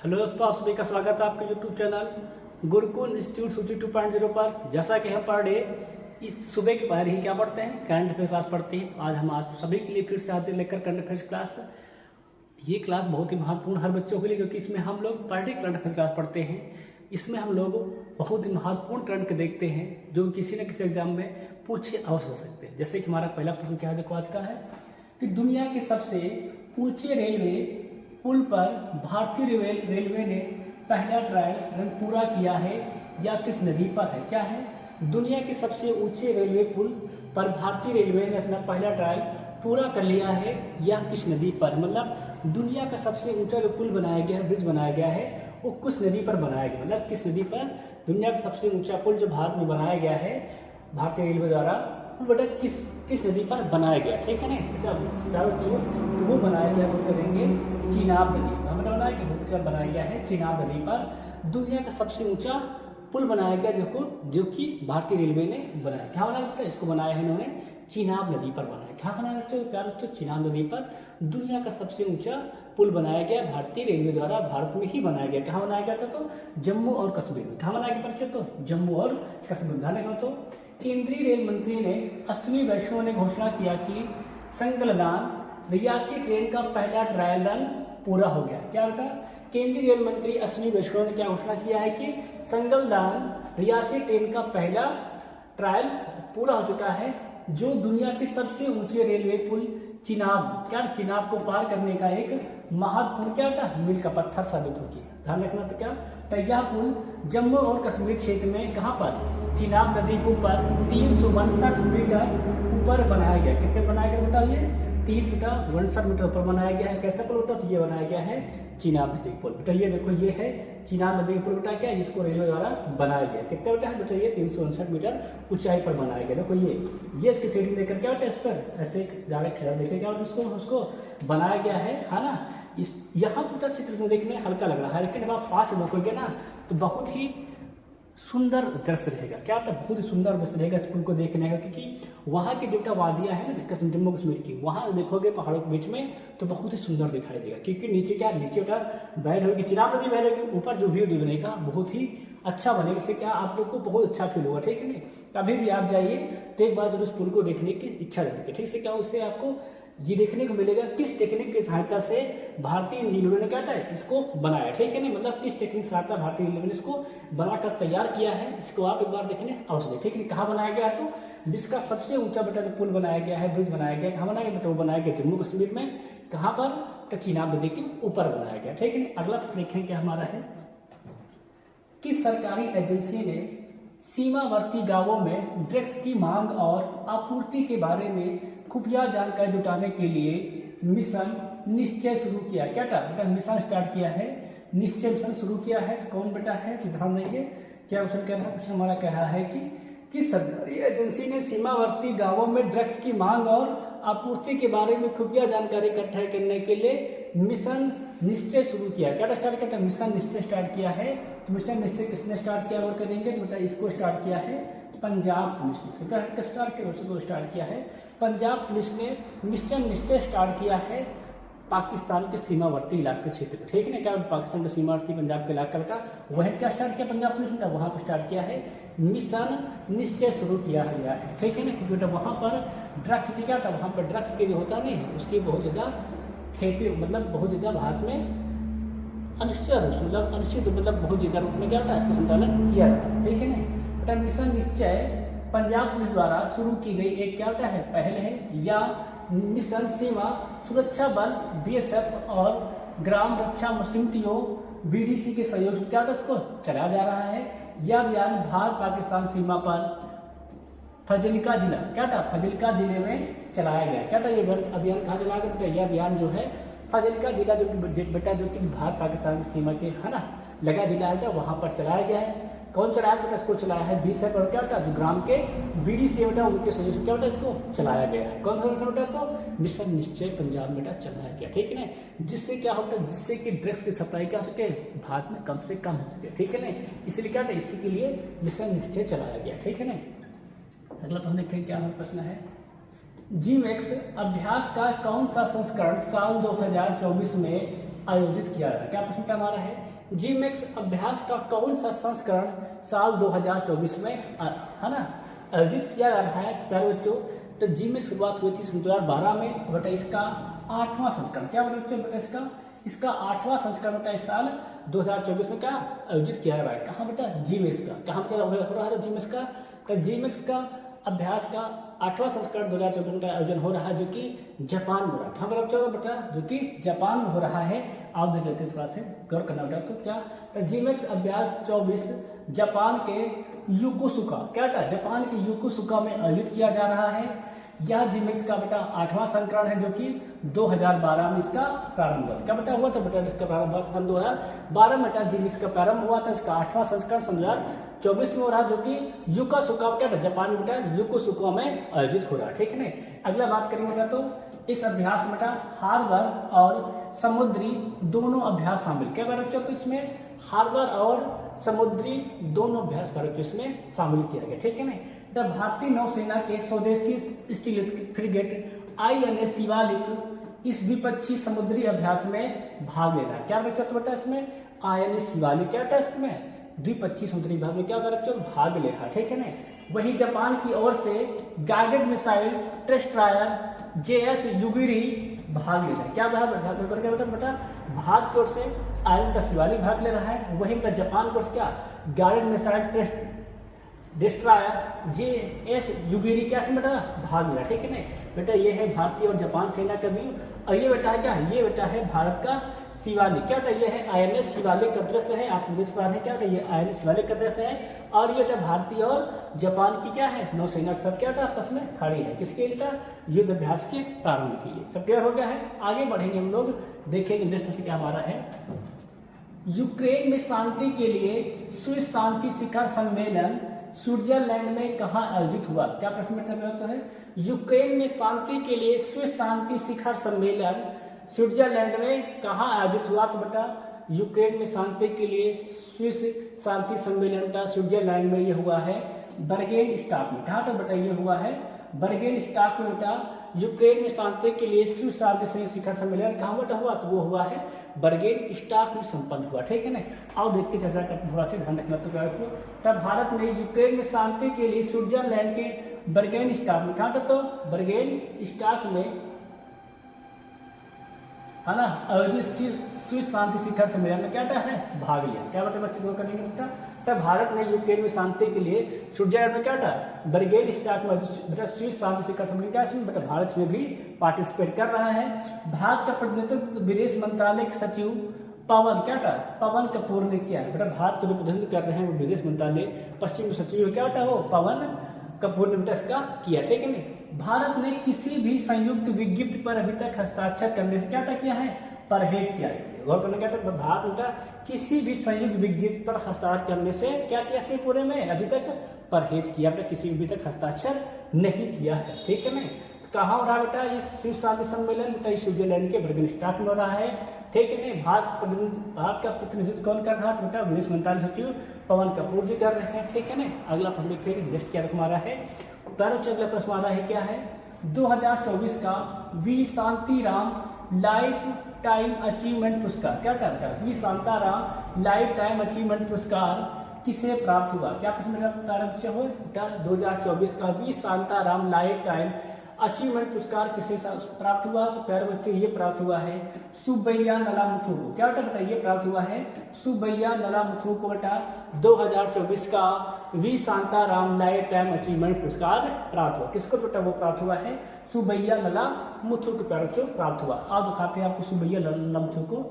Hello दोस्तों, आप सभी का स्वागत है आपके यूट्यूब चैनल गुरुकुल इंस्टीट्यूट सूची 2.0 पर। जैसा कि हम पर डे इस सुबह के पहले ही क्या पढ़ते हैं, करंट अफेयर क्लास पढ़ते हैं। आज हम सभी के लिए फिर से हाजिर लेकर करंट अफेयर्स क्लास। ये क्लास बहुत ही महत्वपूर्ण हर बच्चों के लिए, क्योंकि इसमें हम लोग per day current affair class पढ़ते हैं। इसमें हम लोग बहुत ही महत्वपूर्ण करंट के देखते हैं जो किसी न किसी एग्जाम में पूछे अवश्य हो सकते हैं। जैसे कि हमारा पहला प्रश्न क्या है, देखो आज का है कि दुनिया के सबसे ऊंचे रेलवे पुल पर भारतीय रेलवे ने पहला ट्रायल रन पूरा किया है या किस नदी पर है। क्या है, दुनिया के सबसे ऊंचे रेलवे पुल पर भारतीय रेलवे ने अपना पहला ट्रायल पूरा कर लिया है या किस नदी पर। मतलब दुनिया का सबसे ऊंचा जो पुल बनाया गया है, ब्रिज बनाया गया है, वो किस नदी पर बनाया गया, मतलब किस नदी पर दुनिया का सबसे ऊंचा पुल जो भारत में बनाया गया है भारतीय रेलवे द्वारा, वो बेटा किस नदी पर बनाया गया। ठीक है ना, तो वो बनाया गया वो करेंगे चिनाब नदी पर। हमने बनाया कि बनाया गया है चिनाब नदी पर दुनिया का सबसे ऊंचा पुल बनाया गया, जो कि भारतीय रेलवे ने बनाया। क्या बनाया बेटा, इसको बनाया है इन्होंने चिनाब नदी पर बनाया। क्या बनाया बच्चों, प्यारे बच्चों, चिनाब नदी पर दुनिया का सबसे ऊंचा पुल बनाया गया भारतीय रेलवे द्वारा, भारत में ही बनाया गया। कहाँ बनाया गया था, तो जम्मू और कश्मीर में। कहाँ बनाया गया बच्चों, तो जम्मू और कश्मीर में। तो केंद्रीय रेल मंत्री ने अश्विनी वैष्णव ने घोषणा किया कि संगलदान रियासी ट्रेन का पहला ट्रायल रन पूरा हो गया। क्या बेटा, केंद्रीय रेल मंत्री अश्विनी वैष्णव ने क्या घोषणा किया है कि संगलदान रियासी ट्रेन का पहला ट्रायल पूरा हो चुका है, जो दुनिया के सबसे ऊंचे रेलवे पुल चिनाब को पार करने का एक महत्वपूर्ण क्या था, मील का पत्थर साबित हो गया। ध्यान रखना, तो क्या यह पुल जम्मू और कश्मीर क्षेत्र में कहाँ पर, चिनाब नदी के ऊपर 362 मीटर ऊपर बनाया गया। कितने बनाया गया बेटा, ये 362 मीटर ऊपर बनाया गया है। कैसा पुल होता है, तो ये बनाया गया है चिनाब नदी पुल। बेटा ये देखो, ये है चिनाब नदी पुल। बेटा क्या है, इसको रेलवे द्वारा बनाया गया। कितना बेटा है, बेटा ये 359 मीटर ऊंचाई पर बनाया गया। देखो ये इसकी सीढ़ी लेकर क्या बेटा, इस पर ऐसे डायरेक्ट खड़ा देखे क्या उसको बनाया गया है ना। यहाँ तो चित्र में देखने हल्का लग रहा है, लेकिन जब आप पास देखोगे ना तो बहुत ही सुंदर दृश्य रहेगा। क्या होता है, बहुत ही सुंदर दृश्य रहेगा इस पुल को देखने का, क्योंकि वहाँ की जो वादियाँ है ना जम्मू कश्मीर की, वहाँ देखोगे पहाड़ों के बीच में तो बहुत ही सुंदर दिखाई देगा। क्योंकि नीचे बेटा बह रही चिनाब नदी बह रही, ऊपर जो व्यू बनेगा बहुत ही अच्छा बनेगा। इससे क्या आप लोग को बहुत अच्छा फील होगा। ठीक है ना, कभी भी आप जाइए तो एक बार जब उस पुल को देखने की इच्छा रहती है। ठीक से क्या उससे आपको ये देखने को मिलेगा किस टेक्निक की सहायता से भारतीय इंजीनियरों ने क्या है इसको बनाया। ठीक है ना, मतलब किस टेक्निक की सहायता भारतीय इंजीनियरों ने इसको बनाकर तैयार किया है, इसको आप एक बार देखने अवश्य। ठीक है, कहाँ बनाया गया, तो जिसका सबसे ऊंचा बेटा पुल बनाया गया है, ब्रिज बनाया गया, कहाँ बनाया गया बेटा, वो बनाया गया जम्मू कश्मीर में। कहाँ पर, तो चिनाब नदी के ऊपर बनाया गया। ठीक है ना, अगला देखें क्या हमारा है, किस सरकारी एजेंसी ने सीमावर्ती गांवों में ड्रग्स की मांग और आपूर्ति के बारे में खुफिया जानकारी जुटाने के लिए मिशन निश्चय शुरू किया। क्या था बेटा, मिशन स्टार्ट किया है, निश्चय मिशन शुरू किया है। तो कौन बेटा है, तो ध्यान देंगे क्या क्वेश्चन कह रहा है। क्वेश्चन हमारा कह रहा है कि किस सरकारी एजेंसी ने सीमावर्ती गांवों में ड्रग्स की मांग और आपूर्ति के बारे में खुफिया जानकारी इकट्ठा करने के लिए मिशन निश्चय शुरू किया। क्या स्टार्ट किया, मिशन निश्चय स्टार्ट किया है। तो मिशन निश्चय किसने स्टार्ट किया और करेंगे, तो बेटा इसको स्टार्ट किया है पंजाब पुलिस ने। स्टार्ट किया है पंजाब पुलिस ने मिशन निश्चय स्टार्ट किया है पाकिस्तान के सीमावर्ती इलाके क्षेत्र में। ठीक है ना, क्या पाकिस्तान के सीमावर्ती पंजाब के इलाके का वह क्या स्टार्ट किया पंजाब पुलिस ने, वहाँ पर स्टार्ट किया है मिशन निश्चय शुरू किया गया है। ठीक है ना, क्योंकि बेटा वहाँ पर ड्रग्स की क्या था, वहाँ पर ड्रग्स के जो होता नहीं है उसकी बहुत ज़्यादा खेती, मतलब बहुत ज़्यादा भारत में अनिश्चित मतलब बहुत ज़्यादा रूप में क्या होता है इसका संचालन किया जाता है। ठीक है ना, बेटा मिशन निश्चय पंजाब पुलिस द्वारा शुरू की गई एक क्या होता है पहल है, या मिशन सीमा सुरक्षा बल BSF और ग्राम रक्षा समितियों BDC के सहयोग से क्या होता है इसको चलाया जा रहा है। यह अभियान भारत पाकिस्तान सीमा पर फजलिका जिला क्या था, फजलिका जिले में चलाया गया। क्या था ये अभियान, कहाँ चलाया गया बेटा, यह अभियान जो है फजलिका जिला जो बेटा जो कि भारत पाकिस्तान की सीमा के है ना लगा जिला है, वहाँ पर चलाया गया है। कौन चलाया बेटा, इसको चलाया है BSF और क्या होता है जो ग्राम के BDC बेटा उनके सहयोग से क्या होता है इसको चलाया गया है। कौन सा बेटा, तो मिशन निश्चय पंजाब बेटा चलाया गया। ठीक है ना, जिससे क्या होता है, जिससे कि ड्रग्स की सप्लाई क्या हो सके भारत में कम से कम हो सके। ठीक है ना, इसलिए क्या था, इसी के लिए मिशन निश्चय चलाया गया। ठीक है ना, अगला प्रश्न देखें क्या प्रश्न है, GMAX अभ्यास का कौन सा संस्करण साल 2024 में आयोजित किया गया। क्या प्रश्न हमारा है, जीमैक्स अभ्यास का कौन सा संस्करण साल 2024 में है ना आयोजित किया जा रहा है। प्यारे बच्चों, तो जीमैक्स शुरुआत हुई थी 2012 में, बेटा इसका 8वां संस्करण, क्या बच्चों बेटा इसका 8वां संस्करण बेटा इस साल 2024 में क्या आयोजित किया जा रहा है। कहाँ बेटा, जीमैक्स का, कहाँ क्या हो रहा है जीमैक्स का, तो जीमैक्स का अभ्यास का 8वां संस्करण 2024 में आयोजन हो रहा है, जो कि जापान में हो रहा है। कहाँ पर बेटा, जो कि जापान में हो रहा है। आप देख लेते हैं, थोड़ा सा गौर करना बेटा। तो क्या जीमैक्स अभ्यास 24 जापान के योकोसुका, क्या बेटा जापान के योकोसुका में आयोजित किया जा रहा है। यह जीमैक्स का बेटा 8वां संस्करण है, जो कि 2012 में इसका प्रारंभ हुआ। क्या बेटा हुआ था बेटा, इसका प्रारंभ हुआ सन 2012 में बेटा जीमैक्स का प्रारंभ हुआ था। इसका 8वां संस्करण 2024 में हो रहा है, जो कि योकोसुका, क्या जापान में बेटा योकोसुका में आयोजित हो रहा है। ठीक है ना। अगला बात करेंगे बेटा, तो इस अभ्यास में बेटा हार्बर और समुद्री दोनों अभ्यास शामिल। क्या बच्चों, तो इसमें हार्बर और समुद्री दोनों अभ्यास बच्चों इसमें शामिल किया गया। ठीक है ना। भारतीय नौसेना के स्वदेशी स्टील फ्रिगेट INS शिवालिक इस द्विपक्षीय समुद्री अभ्यास में भाग ले रहा है। क्या बच्चों, तो बेटा इसमें INS शिवालिक क्या बेटा इसमें द्विपक्षीय समुद्री भाग में क्या बच्चों भाग ले रहा है। ठीक है ना। वही जापान की ओर से गाइडेड मिसाइल ट्रेस्ट्रायर JS युगिरी भाग ले रहा है। क्या बेटा भारत की ओर से INS शिवालिक भाग ले रहा है। वही जापान की ओर से क्या गाइडेड मिसाइल डिस्ट्रॉयर JS युगिरी क्या बेटा भाग लिया। ठीक है ना बेटा, ये है भारतीय और जापान सेना का भी। और ये बेटा है क्या, ये बेटा है भारत का शिवालिक। क्या बेटा, ये है INS शिवालिक का दृश्य है। आप देख पा रहे हैं, क्या बेटा ये INS शिवालिक का दृश्य है। और ये बेटा भारतीय और जापान की क्या है नौसेना के साथ क्या बेटा आपस में खड़ी है। किसके लिए बेटा, युद्ध अभ्यास के प्रारंभ के लिए। सब क्लियर हो गया है। आगे बढ़ेंगे हम लोग, देखेंगे नेक्स्ट क्या हमारा है। यूक्रेन में शांति के लिए स्विस शांति शिखर सम्मेलन स्विट्जरलैंड में कहाँ आयोजित हुआ। क्या प्रश्न में है, यूक्रेन में शांति के लिए स्विस शांति शिखर सम्मेलन स्विट्जरलैंड में कहाँ आयोजित हुआ। तो बेटा यूक्रेन में शांति के लिए स्विस शांति सम्मेलन बेटा स्विट्जरलैंड में ये हुआ है बर्गेन स्टॉक में। कहाँ तो बेटा ये हुआ है बर्गेन स्टॉक में बेटा। यूक्रेन में शांति के लिए स्विस शांति शिखर सम्मेलन कहाँ बेटा हुआ, तो वो हुआ है बर्गेन स्टॉक में संपन्न हुआ। ठीक है ना। आओ देख के चर्चा करते, थोड़ा सा ध्यान रखना। तो तब भारत ने यूक्रेन में शांति के लिए स्विट्जरलैंड के बर्गेन स्टॉक में, कहा तो बर्गेन स्टॉक में है ना आयोजित स्विस शांति शिखर सम्मेलन में क्या है भाग लिया। क्या बेटा बच्चे को करेंगे बेटा, तब भारत ने यूक्रेन में शांति के लिए स्विट्जरलैंड में क्या था बर्गेन स्टॉक में बेटा स्विस शांति शिखर सम्मेलन क्या बेटा भारत में भी पार्टिसिपेट कर रहा है। भारत का प्रतिनिधित्व विदेश मंत्रालय के सचिव पवन क्या था पवन कपूर ने किया है। बेटा भारत को जो प्रतिनिधित्व कर रहे हैं वो विदेश मंत्रालय पश्चिम सचिव क्या था वो पवन कपूर ने बेटा इसका किया। ठीक है ना। भारत ने किसी भी संयुक्त विज्ञप्ति पर अभी तक हस्ताक्षर करने से क्या किया है परहेज किया है। गौर करना क्या था भारत बेटा किसी भी संयुक्त विज्ञप्ति पर हस्ताक्षर करने से क्या किया इसमें पूरे में अभी तक परहेज किया। बेटा किसी भी तक हस्ताक्षर नहीं किया है। ठीक है ना। तो कहाँ हो रहा है बेटा ये स्विस शांति सम्मेलन बेटा स्विट्जरलैंड के बर्गेन स्टॉक में हो रहा है। ठीक है ना। भारत का प्रतिनिधित्व कौन कर रहा है बेटा विदेश मंत्रालय सचिव पवन कपूर जी कर रहे हैं। ठीक है ना। अगला प्रश्न देखिए नेक्स्ट क्या हमारा है। अगला प्रश्न हमारा है क्या है 2024 का V Shantaram lifetime achievement पुरस्कार क्या करता है V Shantaram lifetime achievement पुरस्कार किसे प्राप्त हुआ। क्या प्रश्न मेरा प्रारंभ हो बेटा 2024 का V Shantaram lifetime achievement पुरस्कार किसे प्राप्त हुआ। तो प्यारे बच्चों ये प्राप्त हुआ है सुब्बैया नलामुथु को। क्या बेटा ये प्राप्त हुआ है सुब्बैया नलामुथु को बेटा 2024 का V Shantaram lifetime achievement पुरस्कार प्राप्त हुआ। किसको बेटा वो प्राप्त हुआ है सुब्बैया नलामुथु के प्यारे बच्चों प्राप्त हुआ। आप दिखाते हैं आपको सुब्बैया नलामुथु को।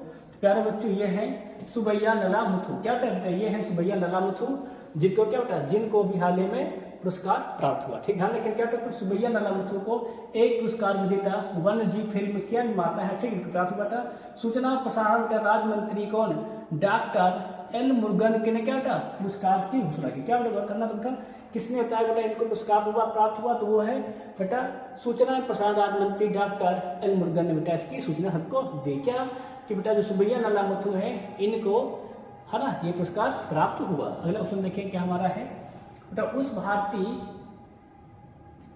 प्यारे बच्चों ये है सुब्बैया नलामुथु। क्या बेटा ये है सुब्बैया नलामुथु जिनको क्या बेटा जिनको भी हाल ही में पुरस्कार प्राप्त हुआ। ठीक ध्यान रखें क्या तो सुब्बैया नलामुथु को एक पुरस्कार विजेता वन्य जीव फिल्म क्या निर्माता है ठीक प्राप्त हुआ था। सूचना और प्रसारण का राज्य मंत्री कौन डॉक्टर एल मुरुगन ने क्या था पुरस्कार की घोषणा की। क्या बेटा करना तो बेटा किसने बताया बेटा इनको पुरस्कार प्राप्त हुआ तो वो है बेटा सूचना और प्रसारण राज्य मंत्री डॉक्टर एल मुरुगन ने बेटा इसकी सूचना हमको दी। क्या कि बेटा जो सुब्बैया नलामुथु है इनको है ना ये पुरस्कार प्राप्त हुआ। अगला ऑप्शन देखिए क्या हमारा है बेटा उस भारतीय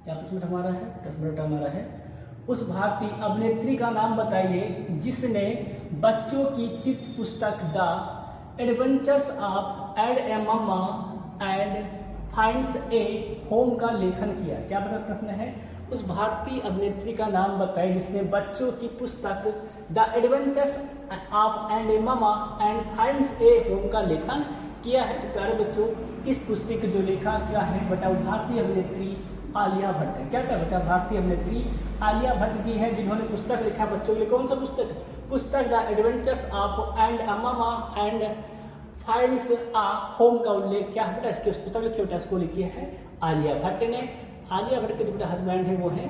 क्या 10 मिनट हमारा है 10 मिनट हमारा है उस भारतीय अभिनेत्री का नाम बताइए जिसने बच्चों की चित्र पुस्तक the adventures of Ed a mamma and finds a home का लेखन किया। क्या बता प्रश्न है, उस भारतीय अभिनेत्री का नाम बताइए जिसने बच्चों की पुस्तक the adventures of and a mamma and finds a home का लेखन किया है। तो प्यारे बच्चों, इस पुस्तक जो लेखा क्या है बेटा, भारतीय अभिनेत्री आलिया भट्ट है। क्या बेटा, भारतीय अभिनेत्री आलिया भट्ट जी है जिन्होंने पुस्तक लिखा बच्चों के लिए। कौन सा पुस्तक? पुस्तक the adventures of and a mamma and finds a home का उल्लेख क्या है बेटा, इसकी पुस्तक लिखी बेटा, इसको लिखी है आलिया भट्ट ने। आलिया भट्ट के जो बेटा हस्बैंड है वो है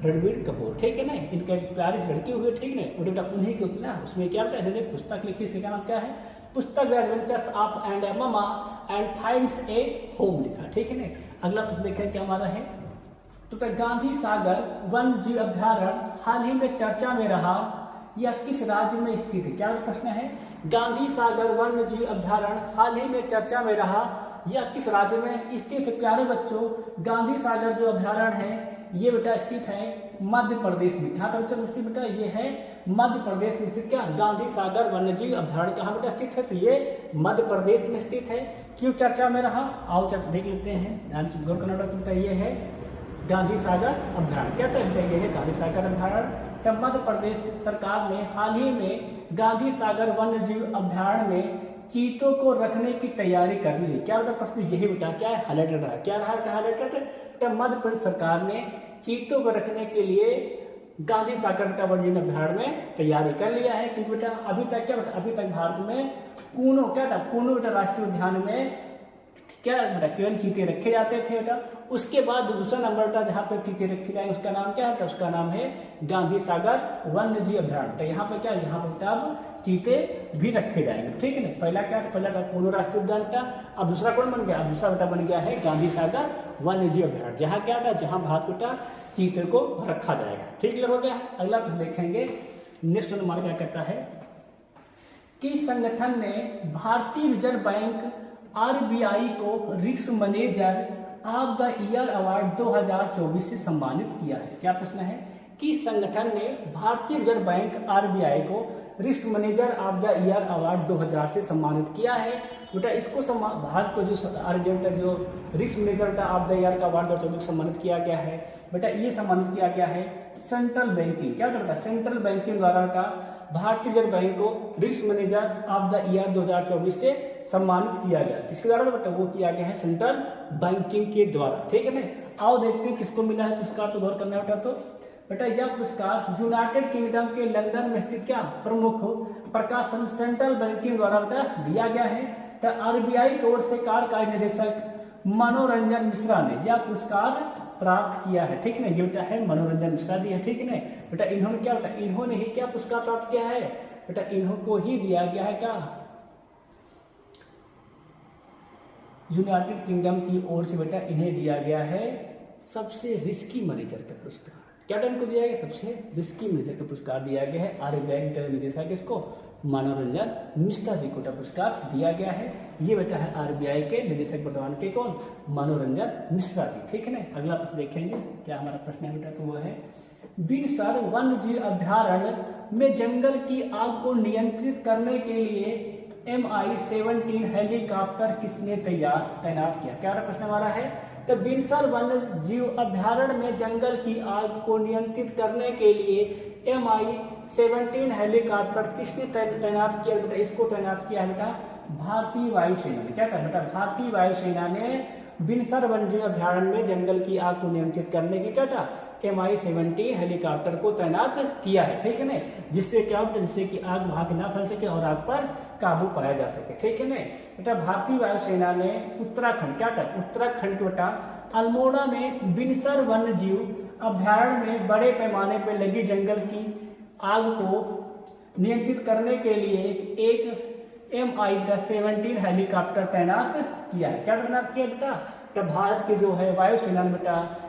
रणबीर कपूर, ठीक है ना। इनका एक प्यारी सी लड़की हुई है, ठीक है, बेटा उन्हीं के ना उसमें क्या बेटा इन्होंने पुस्तक लिखी, इसका नाम क्या है, पुस्तक the adventures of and a mamma and finds a home लिखा, ठीक है ना। अगला प्रश्न देखें क्या हमारा है, तो गांधी सागर वन्य जीव अभ्यारण्य हाल ही में चर्चा में रहा, यह किस राज्य में स्थित है। क्या प्रश्न है, गांधी सागर वन्य जीव अभ्यारण्य हाल ही में चर्चा में रहा, यह किस राज्य में स्थित है। प्यारे बच्चों, गांधी सागर जो अभ्यारण्य है ये बेटा स्थित है मध्य प्रदेश में। कहाँ पर स्थित बेटा, ये है मध्य प्रदेश में स्थित। क्या गांधी सागर वन्य जीव अभ्यारण्य कहाँ बेटा स्थित है, तो ये मध्य प्रदेश में स्थित है। क्यों चर्चा में रहा, आओ देख लेते हैं, ध्यान से गौर करना बेटा। ये है गांधी सागर अभ्यारण्य, क्या बेटा ये है गांधी सागर अभ्यारण्य। तब मध्य प्रदेश सरकार ने हाल ही में गांधी सागर वन्य जीव अभ्यारण्य में चीतों को रखने की तैयारी कर ली। क्या बेटा प्रश्न यही बेटा क्या है, हाईलाइटेड रहा। क्या रहा हाईलाइटेड, मध्य प्रदेश सरकार ने चीतों को रखने के लिए गांधी सागर बेटा वन्य जीव अभ्यारण्य में तैयारी कर लिया है। क्योंकि बेटा अभी तक क्या बेटा, अभी तक भारत में कूनो क्या था, कूनो बेटा राष्ट्रीय उद्यान में क्या बेटा केवल चीते रखे जाते थे बेटा। उसके बाद दूसरा नंबर बेटा जहाँ पे चीते रखे जाए उसका नाम क्या है, उसका नाम है गांधी सागर वन्य जीव अभ्यारण्य। तो यहाँ पे क्या, यहाँ पर बेटा अब चीते भी रखे जाएंगे, ठीक है ना। पहला क्या, पहला था कूनो राष्ट्रीय उद्यान का, अब दूसरा कौन बन गया, अब दूसरा बेटा बन गया है गांधी सागर वन्य जीव अभ्यारण्य, जहाँ क्या था, जहाँ भारत बेटा चीते को रखा जाएगा, ठीक हो गया। अगला कुछ देखेंगे, नेक्स्ट नंबर क्या कहता है कि संगठन ने भारतीय रिजर्व बैंक आरबीआई को risk manager of the year award 2024 से सम्मानित किया है। क्या प्रश्न है कि संगठन ने भारतीय रिजर्व बैंक आरबीआई को risk manager of the year award 2000 से सम्मानित किया है। बेटा इसको भारत को जो आरबीआई जो risk manager of the year का अवार्ड 2024 सम्मानित किया गया है, बेटा ये सम्मानित किया गया है सेंट्रल बैंकिंग, क्या बेटा सेंट्रल बैंकिंग द्वारा का भारतीय रिजर्व बैंक को risk manager of the year 2024 से सम्मानित किया गया। किसके द्वारा बेटा, वो किया गया है सेंट्रल बैंकिंग के द्वारा, ठीक है ना। आओ देखते हैं किसको मिला है पुरस्कार, तो गौर करना बेटा। तो बेटा यह पुरस्कार यूनाइटेड किंगडम के लंदन में स्थित क्या प्रमुख प्रकाशन सेंट्रल बैंकिंग द्वारा बेटा दिया गया है। तो आरबीआई की ओर से कार्यकारी निदेशक मनोरंजन मिश्रा ने यह पुरस्कार प्राप्त किया है, ठीक है। ये बेटा है मनोरंजन मिश्रा जी है, ठीक है ना। बेटा इन्होंने क्या बेटा, इन्होंने ही क्या पुरस्कार प्राप्त किया है बेटा, इनको ही दिया गया है क्या, यूनाइटेड किंगडम की ओर से बेटा इन्हें दिया गया है सबसे रिस्की मैनेजर का पुरस्कार। क्या इनको दिया गया, सबसे रिस्की मैनेजर का पुरस्कार दिया गया है। आरबीआई निदेशक इसको मनोरंजन मिश्रा जी को पुरस्कार दिया गया है। ये बेटा है आरबीआई के निदेशक वर्तमान के कौन, मनोरंजन मिश्रा जी, ठीक है ना। अगला प्रश्न देखेंगे, क्या हमारा प्रश्न है बेटा, तो वो है बिनसर वन्य जीव अभ्यारण्य में जंगल की आग को नियंत्रित करने के लिए MI-17 हेलीकॉप्टर किसने तैनात किया। क्या प्रश्न हमारा है, तो बिनसर वन्य जीव अभ्यारण्य में जंगल की आग को नियंत्रित करने के लिए MI-17 हेलीकॉप्टर किसने तैनात किया बेटा, इसको तैनात किया बेटा भारतीय वायुसेना ने। क्या कहा बेटा, भारतीय वायुसेना ने बिनसर वन्य जीव अभ्यारण्य में जंगल की आग को नियंत्रित करने के लिए क्या MI-17 हेलीकॉप्टर को तैनात किया है, ठीक है ना। जिससे क्या होता है, जिससे कि आग वहां के ना फैल सके और आग पर काबू पाया जा सके, ठीक है ना। बेटा भारतीय वायुसेना ने उत्तराखंड क्या कर, उत्तराखंड के बेटा अल्मोड़ा में बिनसर वन्य जीव अभ्यारण्य में बड़े पैमाने पर लगी जंगल की आग को नियंत्रित करने के लिए एक MI-17 हेलीकॉप्टर तैनात किया है। क्या तैनात किया बेटा, तो भारत के जो है वायुसेना ने बेटा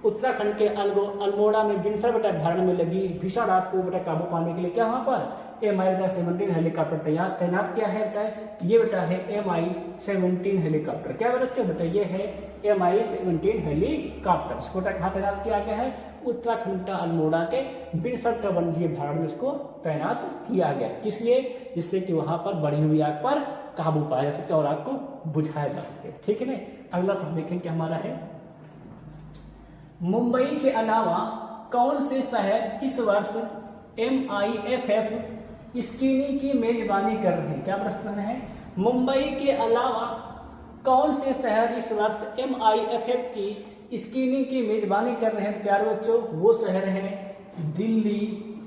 उत्तराखंड के अल्मोड़ा में बिनसर बेटा अभ्यारण्य में लगी भीषण आग को बेटा काबू पाने के लिए क्या वहां पर MI-17 हेलीकॉप्टर तैनात किया है बेटा। ये बेटा है MI-17 हेलीकॉप्टर। क्या बच्चे बेटा, ये है MI-17 हेलीकॉप्टर। इसको कहाँ तैनात किया गया है, उत्तराखंड बेटा अल्मोड़ा के बिनसर वन्यजीव अभयारण्य में इसको तैनात किया गया। किस लिए? जिससे कि वहां पर बढ़ी हुई आग पर काबू पाया जा सके और आग को बुझाया जा सके। ठीक है ना। अगला प्रश्न देखें क्या हमारा है, मुंबई के अलावा कौन से शहर इस वर्ष MIFF स्क्रीनिंग की मेजबानी कर रहे हैं? क्या प्रश्न है, मुंबई के अलावा कौन से शहर इस वर्ष MIFF की स्क्रीनिंग की मेजबानी कर रहे हैं? तो प्यारे बच्चों वो शहर हैं दिल्ली,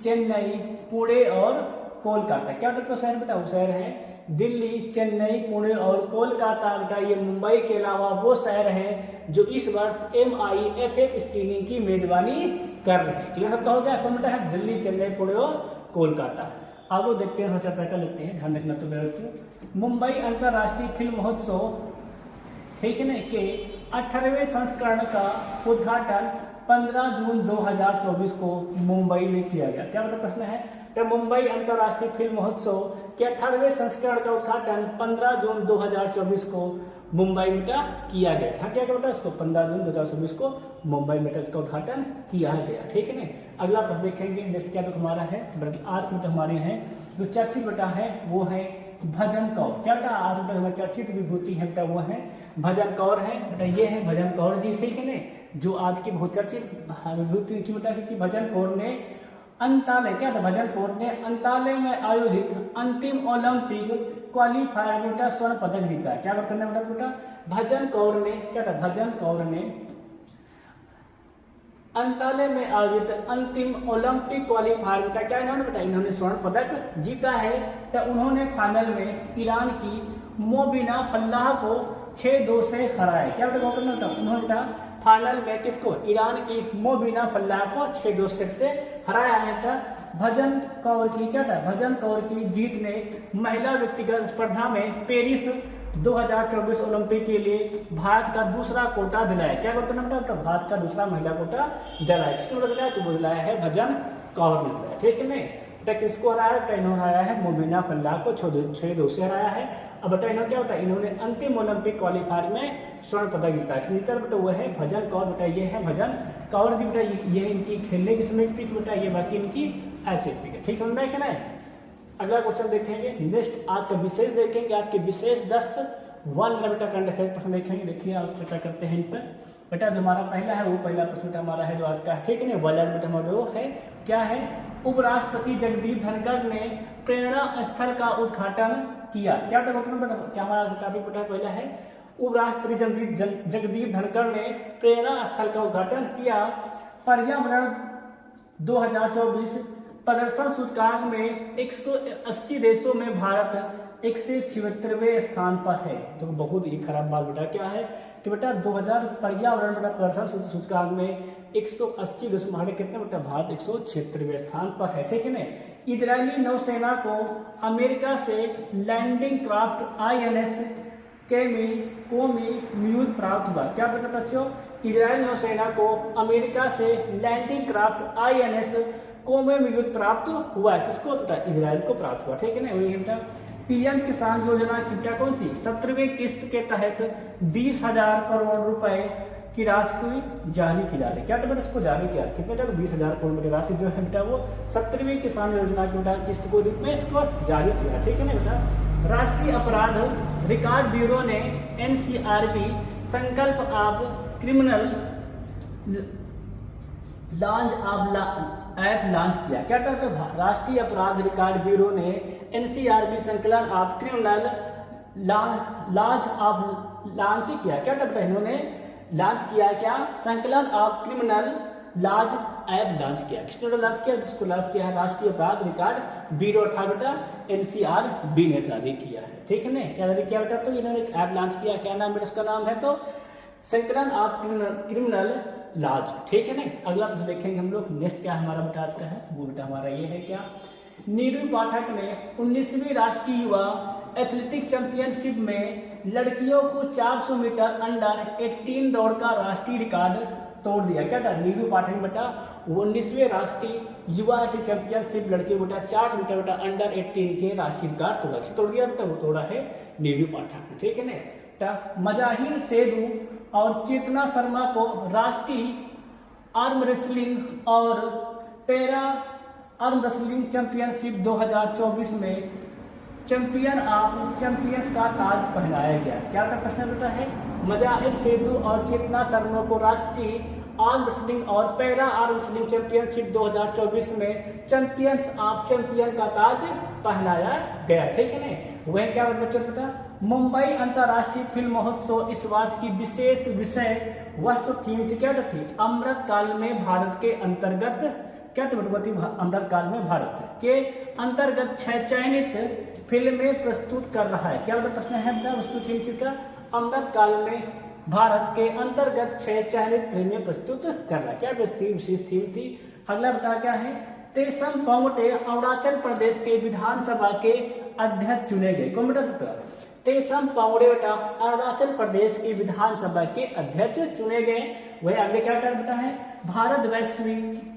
चेन्नई, पुणे और कोलकाता। क्या बेटा शहर बेटा? वो शहर है दिल्ली, चेन्नई, पुणे और कोलकाता। बेटा ये मुंबई के अलावा वो शहर हैं जो इस वर्ष MIFF स्क्रीनिंग की मेजबानी कर रहे हैं। क्लियर सबका हो गया? कौन बेटा है? दिल्ली, चेन्नई, पुणे और कोलकाता। अब वो देखते हैं, चर्चा कर लेते हैं, ध्यान रखना। तो बच्चों मुंबई अंतर्राष्ट्रीय फिल्म महोत्सव, ठीक है ना, के 18वें संस्करण का उद्घाटन 15 जून 2024 को मुंबई में किया गया। क्या मतलब प्रश्न है, तो मुंबई अंतर्राष्ट्रीय फिल्म महोत्सव के 18वें संस्करण का उद्घाटन 15 जून 2024 को मुंबई में किया गया। क्या किया गया बेटा? इसको 15 जून 2024 को मुंबई में इसका उद्घाटन किया गया। ठीक है ना। अगला प्रश्न देखेंगे, नेक्स्ट क्या तो हमारा है, आज बेटा हमारे हैं जो चर्चित बेटा है वो है भजन कौर। क्या बेटा? आज बेटा हमारे चर्चित विभूति है बेटा वो है भजन कौर है बेटा, ये है भजन कौर जी। ठीक है ना, जो आज की बहुत चर्चित विभूति थी बेटा, क्योंकि भजन कौर ने अंताले, क्या था, भजन कौर ने अंताले में आयोजित अंतिम ओलंपिक क्वालिफायर में स्वर्ण पदक जीता। क्या करना बेटा? भजन कौर ने, क्या था, भजन कौर ने अंताले में आयोजित अंतिम ओलंपिक क्वालिफायर में क्या इन्होंने बेटा, इन्होंने स्वर्ण पदक जीता है। तो उन्होंने फाइनल में ईरान की मोबिना फल्लाह को 6-2 से हराया। क्या बेटा करना बेटा? उन्होंने फाइनल में किसको? ईरान की मोबिना फल्लाह को 6-2 से हराया है। भजन कौर की, क्या था, भजन कौर की जीत ने महिला व्यक्तिगत स्पर्धा में पेरिस 2024 ओलंपिक के लिए भारत का दूसरा कोटा दिलाया। क्या करना बेटा? भारत का दूसरा महिला कोटा दिलाया। किसने दिलाया? तो वो दिलाया है भजन कौर ने दिलाया। ठीक है नहीं बेटा, किसको हराया? बेटा इन्होंने हराया है मोबिना फल्लाह को 6-2 से हराया है। अब बेटा इन्होंने क्या बेटा, इन्होंने अंतिम ओलंपिक क्वालिफायर में स्वर्ण पदक जीता। जीता बेटा वो है भजन कौर। बेटा ये है भजन कौर जी। बेटा ये इनकी खेलने की समय पिक बेटा, ये बाकी इनकी ऐसे पिक है। ठीक समझ में क्या है? अगला क्वेश्चन देखेंगे, नेक्स्ट आज का विशेष देखेंगे। आज के विशेष 10 बेटा करंट अफेयर प्रश्न देखेंगे। देखिए आप चर्चा करते हैं इन पर। बेटा जो हमारा पहला है वो पहला प्रश्न हमारा है जो आज का है। ठीक है ना, वर्ल्ड बेटा हमारा वो है क्या है, उपराष्ट्रपति जगदीप धनखड़ ने प्रेरणा स्थल का उद्घाटन किया। क्या बेटा? क्या हमारा टॉपिक बेटा पहला है, उपराष्ट्रपति जगदीप धनखड़ ने प्रेरणा स्थल का उद्घाटन किया। पर्यावरण 2024 प्रदर्शन सूचकांक में 180 देशों में भारत 176वें स्थान पर है। तो बहुत ही खराब बात बेटा क्या है कि बेटा 2000 पर्यावरण बेटा प्रदर्शन सूचकांक में 180 देश में कितने बेटा, भारत 176वें स्थान पर है। ठीक है ना। इजरायली नौसेना को अमेरिका से लैंडिंग क्राफ्ट INS कोमी प्राप्त हुआ। क्या बेटा बच्चों? इजरायल नौसेना को अमेरिका से लैंडिंग क्राफ्ट INS कोमी प्राप्त हुआ। किसको बेटा? इजराइल को प्राप्त हुआ। ठीक है ना। वही बेटा PM किसान योजना की बेटा कौन सी 17वीं किस्त के तहत 20,000 करोड़ रुपए की राशि को जारी की जा रही है। क्या बेटा इसको जारी किया? कितने बेटा? 20,000 करोड़ रुपए राशि जो है बेटा वो 17वीं किसान योजना की बेटा किस्त को रूप में इसको जारी किया। ठीक है ना बेटा। राष्ट्रीय अपराध रिकॉर्ड ब्यूरो ने NCRB संकल्प ऑफ क्रिमिनल ऐप लॉन्च किया। क्या था? राष्ट्रीय अपराध रिकॉर्ड ब्यूरो ने NCRB Sankalan of criminal launch किया। क्या था? इन्होंने लॉन्च किया क्या? Sankalan of criminal laws app launch किया। किसने लॉन्च किया? जिसको लॉन्च किया है राष्ट्रीय अपराध रिकॉर्ड ब्यूरो था बेटा NCRB ने जारी किया है। ठीक है ना। क्या जारी किया बेटा? तो इन्होंने एक ऐप लॉन्च किया। क्या नाम है इसका? नाम है तो संकलन ऑफ क्रिमिनल लॉज। ठीक है ना। अगला कुछ देखेंगे हम लोग। नेक्स्ट क्या हमारा बेटा आज का है, वो बेटा हमारा ये है क्या, नीरू पाठक ने 19वीं राष्ट्रीय युवा एथलेटिक्स चैंपियनशिप में लड़कियों को 400 मीटर अंडर 18 दौड़ का राष्ट्रीय रिकॉर्ड तोड़ दिया। क्या था? नीरू पाठक बेटा 19वें राष्ट्रीय युवा एथलेटिक्स चैंपियनशिप लड़कियों बेटा 400 मीटर बेटा अंडर 18 के राष्ट्रीय रिकॉर्ड तोड़ा। तोड़ दिया बेटा, वो तोड़ा है नीरू पाठक ने। ठीक है ना। मजाहिर सेदू और चेतना शर्मा को राष्ट्रीय आर्म रेसलिंग और पैरा आर्म रेसलिंग चैंपियनशिप 2024 में चैंपियंस का ताज पहनाया गया। क्या का प्रश्न होता है? मुजाहिद सेठू और चेतना शर्मा को राष्ट्रीय आर्म रेसलिंग और पैरा आर्म रेसलिंग चैंपियनशिप 2024 में चैंपियन का ताज पहनाया गया। ठीक है ना? वह क्या बच्चों पता, मुंबई अंतर्राष्ट्रीय फिल्म महोत्सव इस वर्ष की विशेष विषय वस्तु थीम क्या थी? अमृत काल में भारत के अंतर्गत क्या अमृत काल में भारत के अंतर्गत 6 चयनित फिल्में प्रस्तुत कर रहा है। क्या प्रश्न है? वस्तु थीम का अमृत काल में भारत के अंतर्गत 6 चयनित फिल्में प्रस्तुत कर रहा है। क्या विशेष थीम थी? अगला बता क्या है? तेसम पोंगटे अरुणाचल प्रदेश के विधानसभा के अध्यक्ष चुने गए। कौन बेटा? तेसम पोंगटे बेटा अरुणाचल प्रदेश की विधानसभा के अध्यक्ष चुने गए। वही अगले क्या बेटा है? भारत वैश्विक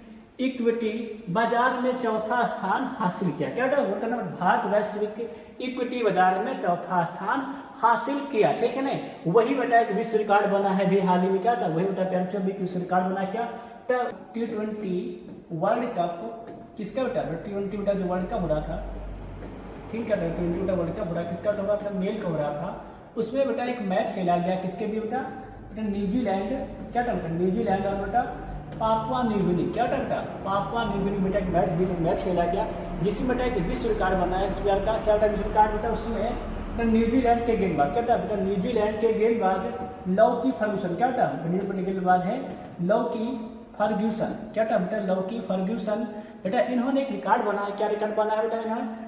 इक्विटी बाजार में चौथा स्थान हासिल किया। क्या बेटा? भारत वैश्विक इक्विटी बाजार में चौथा स्थान हासिल किया। ठीक है ना? वही बेटा एक विश्व रिकॉर्ड बना है भी हाल ही में। क्या था? वही बेटा विश्व रिकॉर्ड बना। क्या T20 वर्ल्ड कप किसका बेटा? T20 बेटा जो वर्ल्ड कप हो रहा था, ठीक है, T20 बेटा वर्ल्ड कप हो रहा, किसका हो रहा था? मेल का हो रहा था। उसमें बेटा एक मैच खेला गया, किसके भी बेटा? न्यूजीलैंड, क्या था बेटा? न्यूजीलैंड और बेटा पापुआ न्यूगिनी। क्या था? पापुआ न्यूगिनी बेटा एक मैच खेला गया, जिसमें बेटा एक विश्व रिकॉर्ड बना है इस बार का। क्या था विश्व रिकॉर्ड बेटा? उसमें न्यूजीलैंड के गेंदबाज, क्या था बेटा? न्यूजीलैंड के गेंदबाज लौकी फर्ग्यूसन, क्या था? गेंदबाज है लौकी फर्ग्यूसन। क्या था बेटा? लौकी फर्ग्यूसन। बेटा इन्होंने एक रिकॉर्ड बनाया। क्या रिकॉर्ड बनाया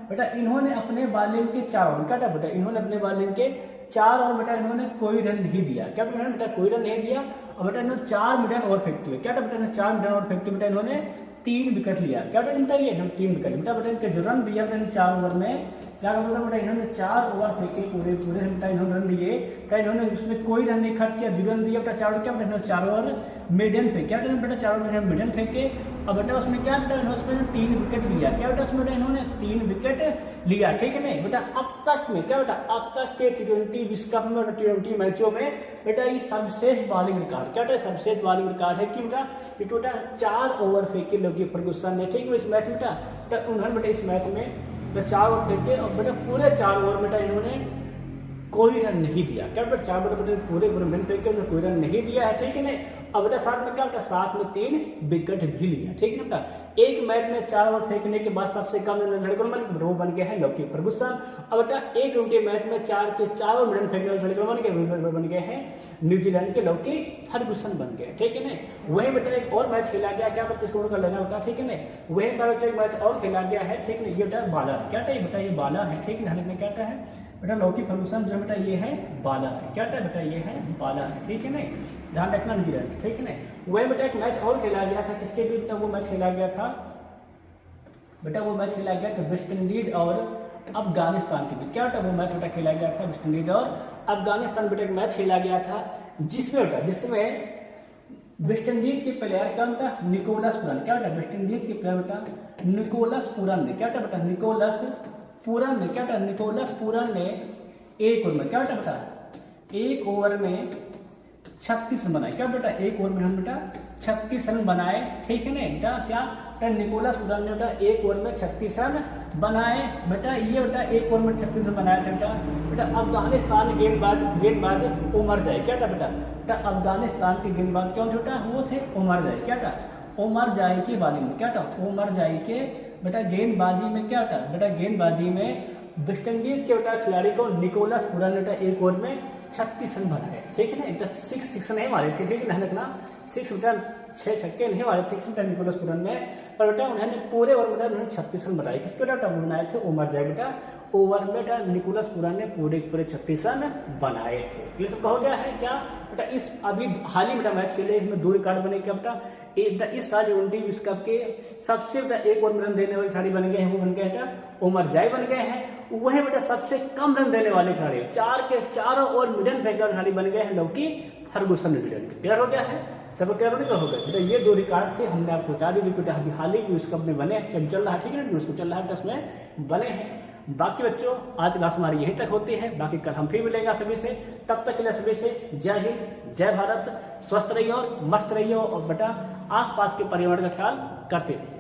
बेटा? इन्होंने अपने बॉलिंग के 4 ओवर, क्या था बेटा? इन्होंने अपने बॉलिंग के 4 ओवर बेटा इन्होंने कोई रन नहीं दिया। क्या बेटा? कोई रन नहीं दिया। और बेटा इन्होंने 4 मिडन ओवर फेंकते हुए, क्या था बेटा? 4 मिडन ओवर फेंकते बेटा इन्होंने 3 विकेट लिया। क्या बेटा? लिया 3 विकेट। बेटा इनके जो रन दिया था 4 ओवर में, क्या बेटा इन्होंने 4 ओवर फेंके पूरे बेटा इन्होंने रन दिए। क्या इन्होंने उसमें कोई रन नहीं खर्च किया, 2 रन दिया बेटा 4 ओवर। क्या बेटा 4 ओवर मेडन फेंके। क्या बेटा 4 ओवर मेडन फेंके। और बेटा उसमें क्या बेटा उसमें 3 विकेट लिया। क्या बेटा उसमें इन्होंने 3 विकेट लिया। ठीक है नहीं बेटा? अब तक में क्या बेटा? अब तक के T20 विश्व कप में T20 मैचों में बेटा ये सर्वश्रेष्ठ बॉलिंग रिकॉर्ड, क्या बेटा? सर्वश्रेष्ठ बॉलिंग रिकॉर्ड है। क्यों बेटा? ये बेटा 4 ओवर फेंके लौकी फर्ग्यूसन ने। ठीक है इस मैच में बेटा उन्होंने बेटा इस मैच में 4 ओवर फेंके और बेटा पूरे 4 ओवर बेटा इन्होंने कोई रन नहीं दिया। क्या बेटा? 4 बेटा पूरे रन फेंके उन्होंने कोई रन नहीं दिया है। ठीक है नहीं? अब बेटा साथ में क्या बेटा? साथ में 3 विकेट भी लिया। ठीक है ना बेटा? एक मैच में 4 ओवर फेंकने के बाद सबसे कम रन वो बन गया है लौकी फर्ग्यूसन। अब बेटा एक उनके मैच में 4 के 4 रन फेंकने वाले बन गए हैं न्यूजीलैंड के लौकी फर्ग्यूसन बन गए। ठीक है ना? वही बेटा एक और मैच खेला गया। क्या बच्चे स्कोर कर लेना होता? ठीक है ना? वही बेटा एक मैच और खेला गया है। ठीक है? ये बेटा बाला है। क्या था बेटा? ये बाला है। ठीक है? में क्या है बेटा? लौकी फर्ग्यूसन जो बेटा ये है बाला है। क्या था बेटा? ये है बाला है। ठीक है नहीं? ध्यान रखना न्यूजीलैंड। ठीक है नहीं? वही बेटा एक मैच और खेला गया था, किसके भी बेटा? वो मैच खेला गया था बेटा, वो मैच खेला गया था वेस्ट इंडीज और अफगानिस्तान के बीच। क्या बेटा? वो मैच बेटा खेला गया था वेस्ट इंडीज और अफगानिस्तान बेटा एक मैच खेला गया था, जिसमें वेस्ट इंडीज के प्लेयर क्या था? Nicholas Pooran. क्या बेटा? वेस्ट इंडीज के प्लेयर बेटा निकोलस पूरन ने, क्या था बेटा? निकोलस पूरन ने, क्या था? निकोलस पूरन ने 1 ओवर में, क्या बेटा? 1 ओवर में 36 रन बनाए। क्या बेटा? 1 ओवर में हम बेटा 36 रन बनाए। ठीक है ना बेटा? क्या निकोलस पूरन ने बेटा 1 ओवर में 36 रन बनाए। बेटा ये बेटा 1 ओवर में 36 रन बनाया था बेटा अफगानिस्तान गेंदबाज उमर जाए। क्या था बेटा? अफगानिस्तान के गेंदबाज कौन थे बेटा? वो थे उमर जाए। क्या था? उमर जाए की बॉलिंग में, क्या था? उमर जाए के बेटा गेंदबाजी में क्या था? बेटा गेंदबाजी में वेस्ट इंडीज के बेटा खिलाड़ी को निकोलस पूरन ने बेटा 1 ओवर में 36 रन बनाए। ठीक है ना? बेटा 6 नहीं मारे थे। ठीक है? ध्यान रखना 6 बेटा 6 छक्के नहीं मारे थे बेटा निकोलस पूरन ने, पर बेटा उन्होंने पूरे ओवर में उन्होंने 36 रन बनाए। किसके बेटा बनाए थे? उमर जाए बेटा ओवर में बेटा निकोलस पूरन ने पूरे 36 रन बनाए थे। क्लियर सबका हो गया है क्या बेटा? इस अभी हाल ही बेटा मैच खेले, इसमें 2 रिकॉर्ड बने। क्या बेटा? इस साल T20 विश्व कप के सबसे बेटा 1 ओवर में रन देने वाले खिलाड़ी बन गए हैं, वो बन गए बेटा उमर जाए बन गए हैं। वही बेटा सबसे कम रन देने वाले खिलाड़ी 4 के 4 ओवर मिडन फेंकने वाले खिलाड़ी बन गए हैं लौकी फर्ग्यूसन न्यूजीलैंड के। क्लियर हो गया है? सब क्लियर हो गया बेटा? ये 2 रिकॉर्ड थे, हमने आपको बता दी बेटा अभी हाल ही विश्व कप में बने चल रहा है। ठीक है ना? विश्व चल रहा है उसमें बने हैं। बाकी बच्चों आज क्लास हमारी यहीं तक होती है, बाकी कल हम फिर मिलेंगे सभी से। तब तक के लिए सभी से जय हिंद, जय भारत, स्वस्थ रहिए और मस्त रहिए और बेटा आसपास के पर्यावरण का ख्याल करते रहें।